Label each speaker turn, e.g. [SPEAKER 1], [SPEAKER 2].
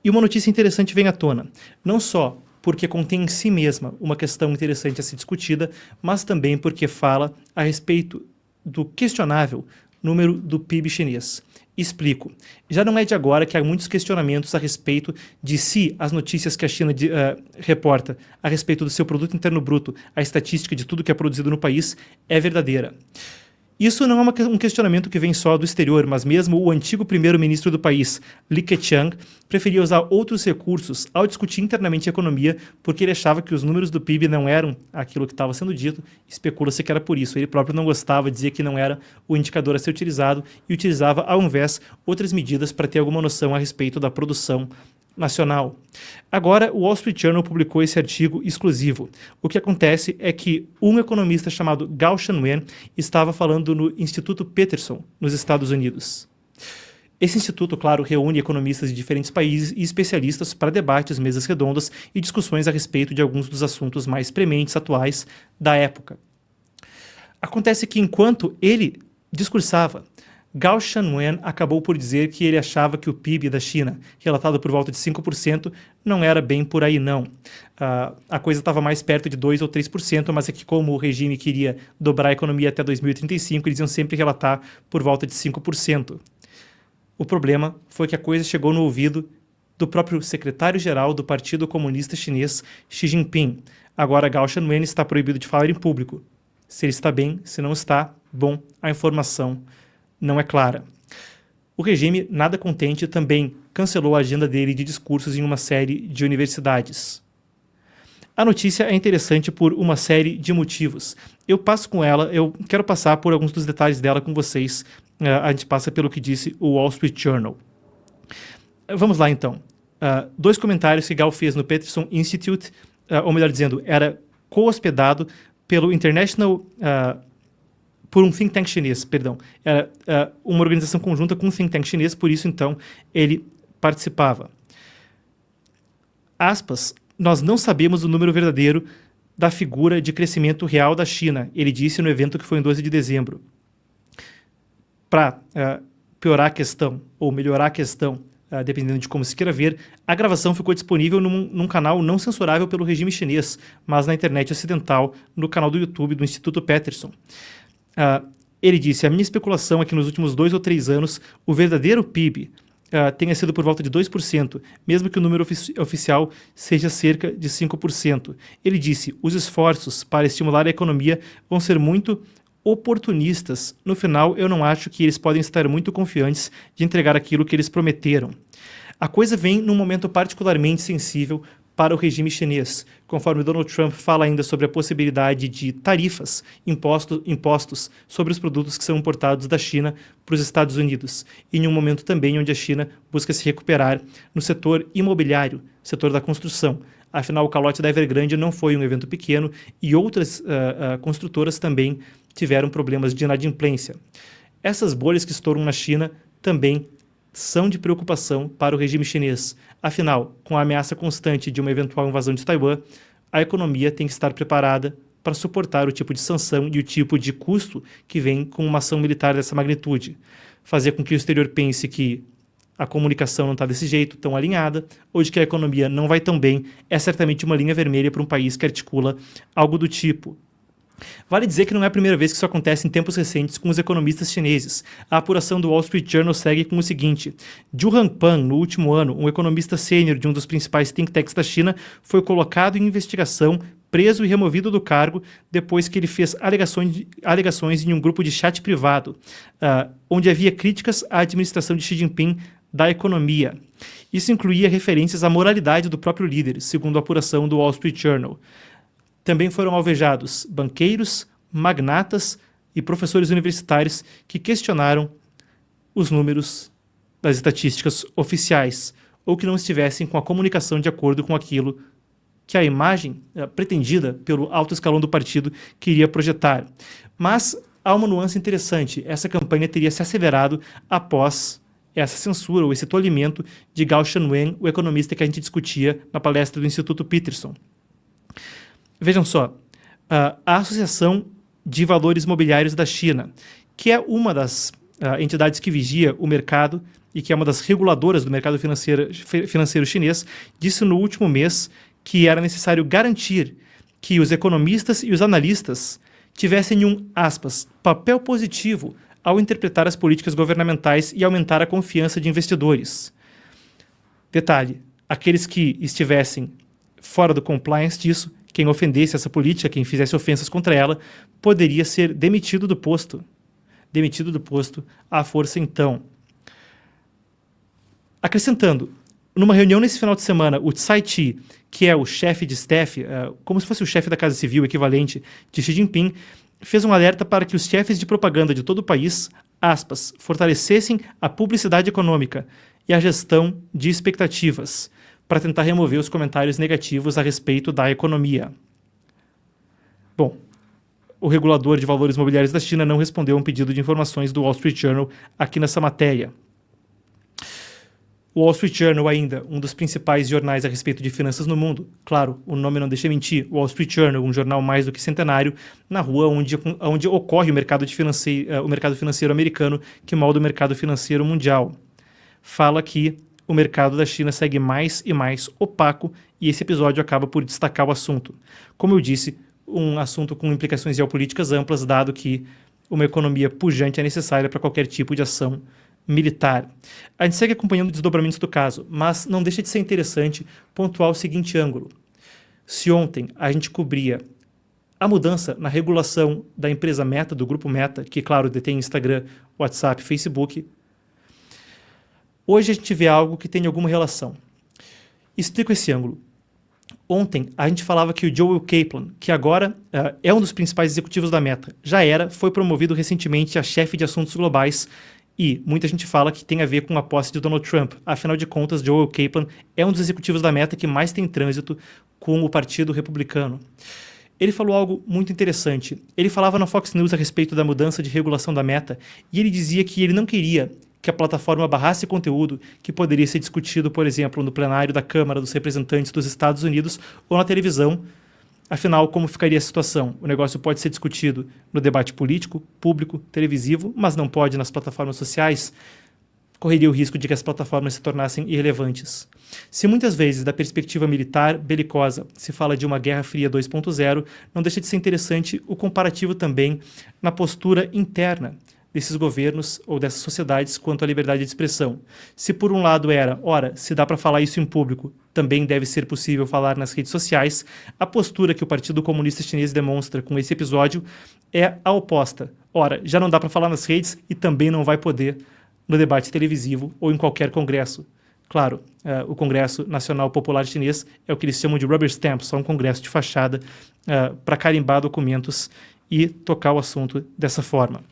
[SPEAKER 1] E uma notícia interessante vem à tona, não só porque contém em si mesma uma questão interessante a ser discutida, mas também porque fala a respeito do questionável número do PIB chinês. Explico. Já não é de agora que há muitos questionamentos a respeito de se as notícias que a China reporta a respeito do seu produto interno bruto, a estatística de tudo que é produzido no país, é verdadeira. Isso não é um questionamento que vem só do exterior, mas mesmo o antigo primeiro-ministro do país, Li Keqiang, preferia usar outros recursos ao discutir internamente a economia, porque ele achava que os números do PIB não eram aquilo que estava sendo dito, especula-se que era por isso. Ele próprio não gostava, dizia que não era o indicador a ser utilizado e utilizava, ao invés, outras medidas para ter alguma noção a respeito da produção nacional. Agora, o Wall Street Journal publicou esse artigo exclusivo. O que acontece é que um economista chamado Gao Shanwen estava falando no Instituto Peterson, nos Estados Unidos. Esse instituto, claro, reúne economistas de diferentes países e especialistas para debates, mesas redondas e discussões a respeito de alguns dos assuntos mais prementes atuais da época. Acontece que, enquanto ele discursava, Gao Shanwen acabou por dizer que ele achava que o PIB da China, relatado por volta de 5%, não era bem por aí não. A coisa estava mais perto de 2% ou 3%, mas é que como o regime queria dobrar a economia até 2035, eles iam sempre relatar por volta de 5%. O problema foi que a coisa chegou no ouvido do próprio secretário-geral do Partido Comunista Chinês, Xi Jinping. Agora Gao Shanwen está proibido de falar em público. Se ele está bem, se não está, bom, a informação não é clara. O regime, nada contente, também cancelou a agenda dele de discursos em uma série de universidades. A notícia é interessante por uma série de motivos. Eu quero passar por alguns dos detalhes dela com vocês. A gente passa pelo que disse o Wall Street Journal. Vamos lá, então. 2 comentários que Gao fez no Peterson Institute, ou melhor dizendo, era co-hospedado pelo International... por um think tank chinês, perdão. Era uma organização conjunta com um think tank chinês, por isso, então, ele participava. Aspas, nós não sabemos o número verdadeiro da figura de crescimento real da China, ele disse no evento que foi em 12 de dezembro. Para piorar a questão, ou melhorar a questão, dependendo de como se queira ver, a gravação ficou disponível num canal não censurável pelo regime chinês, mas na internet ocidental, no canal do YouTube do Instituto Peterson. Ele disse, a minha especulação é que nos últimos 2 ou 3 anos o verdadeiro PIB tenha sido por volta de 2%, mesmo que o número oficial seja cerca de 5%. Ele disse, os esforços para estimular a economia vão ser muito oportunistas. No final, eu não acho que eles podem estar muito confiantes de entregar aquilo que eles prometeram. A coisa vem num momento particularmente sensível para o regime chinês, conforme Donald Trump fala ainda sobre a possibilidade de tarifas, impostos sobre os produtos que são importados da China para os Estados Unidos, e em um momento também onde a China busca se recuperar no setor imobiliário, setor da construção. Afinal, o calote da Evergrande não foi um evento pequeno e outras construtoras também tiveram problemas de inadimplência. Essas bolhas que estouram na China também são de preocupação para o regime chinês. Afinal, com a ameaça constante de uma eventual invasão de Taiwan, a economia tem que estar preparada para suportar o tipo de sanção e o tipo de custo que vem com uma ação militar dessa magnitude. Fazer com que o exterior pense que a comunicação não está desse jeito, tão alinhada, ou de que a economia não vai tão bem, é certamente uma linha vermelha para um país que articula algo do tipo. Vale dizer que não é a primeira vez que isso acontece em tempos recentes com os economistas chineses. A apuração do Wall Street Journal segue com o seguinte. Zhu Hangpan, no último ano, um economista sênior de um dos principais think tanks da China, foi colocado em investigação, preso e removido do cargo depois que ele fez alegações em um grupo de chat privado, onde havia críticas à administração de Xi Jinping da economia. Isso incluía referências à moralidade do próprio líder, segundo a apuração do Wall Street Journal. Também foram alvejados banqueiros, magnatas e professores universitários que questionaram os números das estatísticas oficiais ou que não estivessem com a comunicação de acordo com aquilo que a imagem pretendida pelo alto escalão do partido queria projetar. Mas há uma nuance interessante. Essa campanha teria se acelerado após essa censura ou esse tolimento de Gao Shanwen, o economista que a gente discutia na palestra do Instituto Peterson. Vejam só, a Associação de Valores Mobiliários da China, que é uma das entidades que vigia o mercado e que é uma das reguladoras do mercado financeiro chinês, disse no último mês que era necessário garantir que os economistas e os analistas tivessem um, aspas, papel positivo ao interpretar as políticas governamentais e aumentar a confiança de investidores. Detalhe, aqueles que estivessem fora do compliance disso, quem ofendesse essa política, quem fizesse ofensas contra ela, poderia ser demitido do posto. Demitido do posto à força, então. Acrescentando, numa reunião nesse final de semana, o Tsai Chi, que é o chefe de staff, como se fosse o chefe da Casa Civil equivalente de Xi Jinping, fez um alerta para que os chefes de propaganda de todo o país, aspas, fortalecessem a publicidade econômica e a gestão de expectativas, para tentar remover os comentários negativos a respeito da economia. Bom, o regulador de valores mobiliários da China não respondeu a um pedido de informações do Wall Street Journal aqui nessa matéria. O Wall Street Journal ainda, um dos principais jornais a respeito de finanças no mundo. Claro, o nome não deixa mentir. O Wall Street Journal, um jornal mais do que centenário, na rua onde ocorre o mercado financeiro americano, que molda o mercado financeiro mundial. Fala que o mercado da China segue mais e mais opaco e esse episódio acaba por destacar o assunto. Como eu disse, um assunto com implicações geopolíticas amplas, dado que uma economia pujante é necessária para qualquer tipo de ação militar. A gente segue acompanhando os desdobramentos do caso, mas não deixa de ser interessante pontuar o seguinte ângulo. Se ontem a gente cobria a mudança na regulação da empresa Meta, do grupo Meta, que, claro, detém Instagram, WhatsApp, Facebook, hoje a gente vê algo que tem alguma relação. Explico esse ângulo. Ontem a gente falava que o Joel Kaplan, que agora é um dos principais executivos da Meta, foi promovido recentemente a chefe de assuntos globais e muita gente fala que tem a ver com a posse de Donald Trump. Afinal de contas, Joel Kaplan é um dos executivos da Meta que mais tem trânsito com o Partido Republicano. Ele falou algo muito interessante. Ele falava na Fox News a respeito da mudança de regulação da Meta e ele dizia que ele não queria que a plataforma barrasse conteúdo que poderia ser discutido, por exemplo, no plenário da Câmara dos Representantes dos Estados Unidos ou na televisão. Afinal, como ficaria a situação? O negócio pode ser discutido no debate político, público, televisivo, mas não pode nas plataformas sociais? Correria o risco de que as plataformas se tornassem irrelevantes. Se muitas vezes, da perspectiva militar, belicosa, se fala de uma Guerra Fria 2.0, não deixa de ser interessante o comparativo também na postura interna desses governos ou dessas sociedades quanto à liberdade de expressão. Se por um lado era, ora, se dá para falar isso em público, também deve ser possível falar nas redes sociais, a postura que o Partido Comunista Chinês demonstra com esse episódio é a oposta. Ora, já não dá para falar nas redes e também não vai poder no debate televisivo ou em qualquer congresso. Claro, o Congresso Nacional Popular Chinês é o que eles chamam de rubber stamp, só um congresso de fachada para carimbar documentos e tocar o assunto dessa forma.